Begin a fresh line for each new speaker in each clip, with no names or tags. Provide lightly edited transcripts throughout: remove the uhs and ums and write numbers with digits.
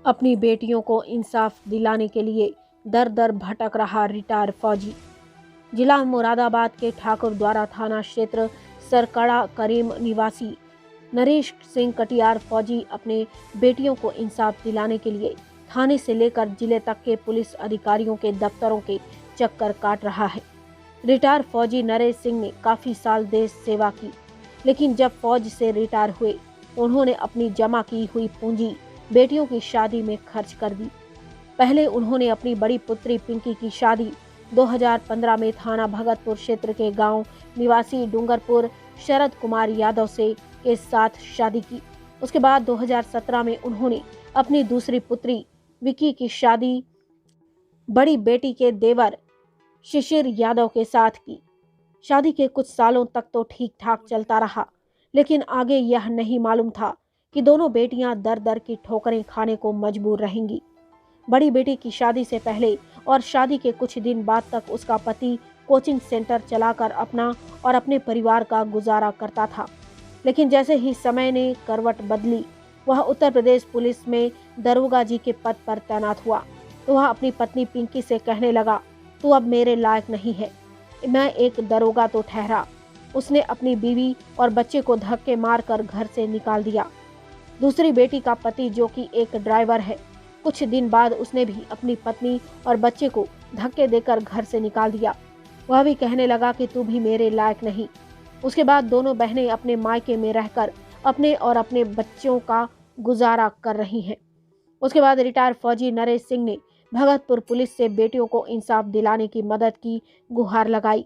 अपनी बेटियों को इंसाफ दिलाने के लिए दर दर भटक रहा रिटायर फौजी। जिला मुरादाबाद के ठाकुरद्वारा थाना क्षेत्र सरकड़ा करीम निवासी नरेश सिंह कटियार फौजी अपने बेटियों को इंसाफ दिलाने के लिए थाने से लेकर जिले तक के पुलिस अधिकारियों के दफ्तरों के चक्कर काट रहा है। रिटायर फौजी नरेश सिंह ने काफ़ी साल देश सेवा की, लेकिन जब फौज से रिटायर हुए तो उन्होंने अपनी जमा की हुई पूंजी बेटियों की शादी में खर्च कर दी। पहले उन्होंने अपनी बड़ी पुत्री पिंकी की शादी 2015 में थाना भगतपुर क्षेत्र के गांव निवासी डूंगरपुर शरद कुमार यादव से के साथ शादी की। उसके बाद 2017 में उन्होंने अपनी दूसरी पुत्री विकी की शादी बड़ी बेटी के देवर शिशिर यादव के साथ की। शादी के कुछ सालों तक तो ठीक ठाक चलता रहा, लेकिन आगे यह नहीं मालूम था कि दोनों बेटियां दर दर की ठोकरें खाने को मजबूर रहेंगी। बड़ी बेटी की शादी से पहले और शादी के कुछ दिन बाद तक उसका पति कोचिंग सेंटर चलाकर अपना और अपने परिवार का गुजारा करता था, लेकिन जैसे ही समय ने करवट बदली, वह उत्तर प्रदेश पुलिस में दरोगा जी के पद पर तैनात हुआ तो वह अपनी पत्नी पिंकी से कहने लगा, तू अब मेरे लायक नहीं है, मैं एक दरोगा तो ठहरा। उसने अपनी बीवी और बच्चे को धक्के मारकर घर से निकाल दिया। दूसरी बेटी का पति जो कि एक ड्राइवर है, कुछ दिन बाद उसने भी अपनी पत्नी और बच्चे को धक्के देकर घर से निकाल दिया। वह भी कहने लगा कि तू भी मेरे लायक नहीं। उसके बाद दोनों बहनें अपने मायके में रहकर अपने और अपने बच्चों का गुजारा कर रही हैं। उसके बाद रिटायर फौजी नरेश सिंह ने भगतपुर पुलिस से बेटियों को इंसाफ दिलाने की मदद की गुहार लगाई,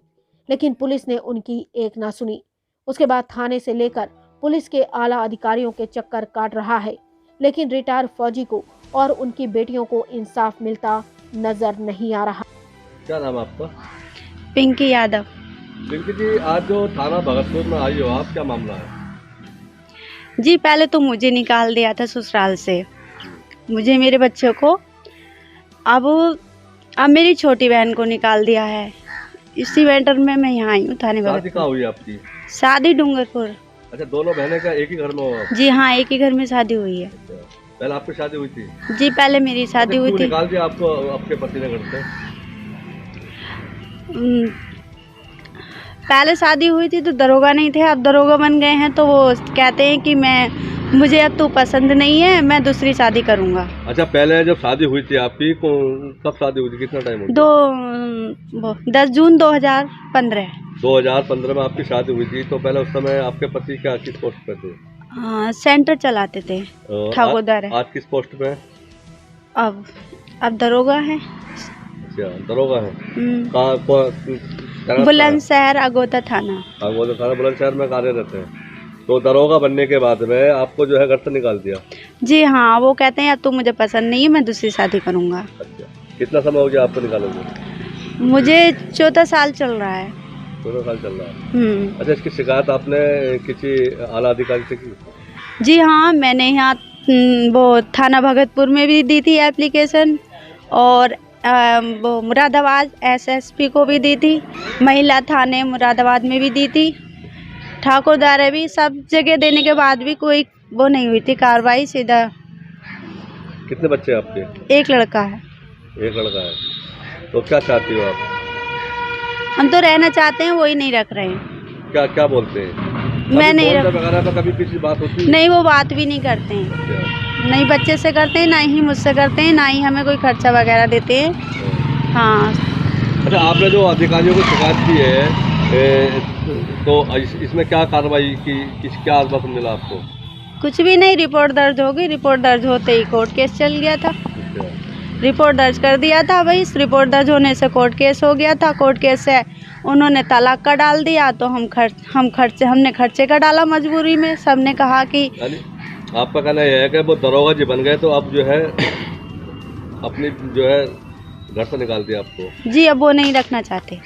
लेकिन पुलिस ने उनकी एक ना सुनी। उसके बाद थाने से लेकर पुलिस के आला अधिकारियों के चक्कर काट रहा है, लेकिन रिटायर फौजी को और उनकी बेटियों को इंसाफ मिलता नजर नहीं आ रहा।
क्या नाम है आपका?
पिंकी यादव।
पिंकी जी, आज जो थाना भगतपुर में आई हो आप, क्या मामला है?
जी पहले तो मुझे निकाल दिया था ससुराल से, मुझे मेरे बच्चों को, अब मेरी छोटी बहन को निकाल दिया है। इसी मैटर में मैं यहाँ आई हूँ थाने भगतपुर।
शादी कहाँ हुई आपकी?
शादी डूंगरपुर।
अच्छा, दोनों बहनें का एक ही घर में हो आप?
जी हाँ, एक ही घर में शादी हुई है।
अच्छा, पहले आपकी शादी हुई थी?
जी पहले मेरी शादी हुई थी।
निकाल दिया आपको आपके पति ने घर से?
पहले शादी हुई थी तो दरोगा नहीं थे, अब दरोगा बन गए हैं तो वो कहते हैं कि मुझे अब तू पसंद नहीं है, मैं दूसरी शादी करूंगा।
अच्छा, पहले जब शादी हुई थी आपकी, कब शादी हुई थी, कितना टाइम हो गया?
10 जून 2015।
2015 में आपकी शादी हुई थी, तो पहले उस समय आपके पति क्या किस पोस्ट पे थे?
सेंटर चलाते थे ठाकुरद्वारा।
आज किस पोस्ट पे?
अब दरोगा है।
अच्छा, दरोगा है।
बुलंदशहर अगोता थाना।
बुलंदशहर में कार्यरत है। तो दरोगा बनने के बाद में आपको जो है घर से निकाल दिया?
जी हाँ, वो कहते हैं तू मुझे पसंद नहीं है, मैं दूसरी शादी करूंगा।
अच्छा, कितना समय हो गया आपको निकालोगे?
मुझे 14 साल चल रहा है।
14 साल चल रहा है। अच्छा, इसकी शिकायत आपने किसी आला अधिकारी से की?
जी हाँ, मैंने यहाँ वो थाना भगतपुर में भी दी थी एप्लीकेशन, और वो मुरादाबाद SSP को भी दी थी, महिला थाने मुरादाबाद में भी दी थी, ठाकुरद्वारा भी, सब जगह देने के बाद भी कोई वो नहीं हुई थी कार्रवाई। सीधा।
कितने बच्चे आपके?
एक लड़का है।
एक लड़का है। तो क्या चाहती हो आप?
हम तो रहना चाहते हैं, वही नहीं रख रहे हैं।
क्या क्या बोलते हैं?
मैं नहीं रख
वगैरह में कभी किसी बात होती है?
नहीं, वो बात भी नहीं करते हैं। नहीं बच्चे से करते हैं, ना ही मुझसे करते हैं, ना ही हमें कोई खर्चा वगैरह देते हैं। हाँ।
अच्छा, आपने जो अधिकारियों को शिकायत की है, तो इसमें क्या कार्रवाई की, क्या आश्वासन मिला आपको?
कुछ भी नहीं, रिपोर्ट दर्ज होगी, रिपोर्ट दर्ज होते ही कोर्ट केस चल गया था। रिपोर्ट दर्ज कर दिया था, वही रिपोर्ट दर्ज होने से कोर्ट केस हो गया था। कोर्ट केस से उन्होंने तलाक का डाल दिया, तो हमने खर्चे का डाला मजबूरी में। सबने कहा कि
आपका कहना यह है कि वो दरोगा जी बन गए, तो अब जो है अपनी जो है घर से निकाल दिया आपको?
जी, अब वो नहीं रखना चाहते।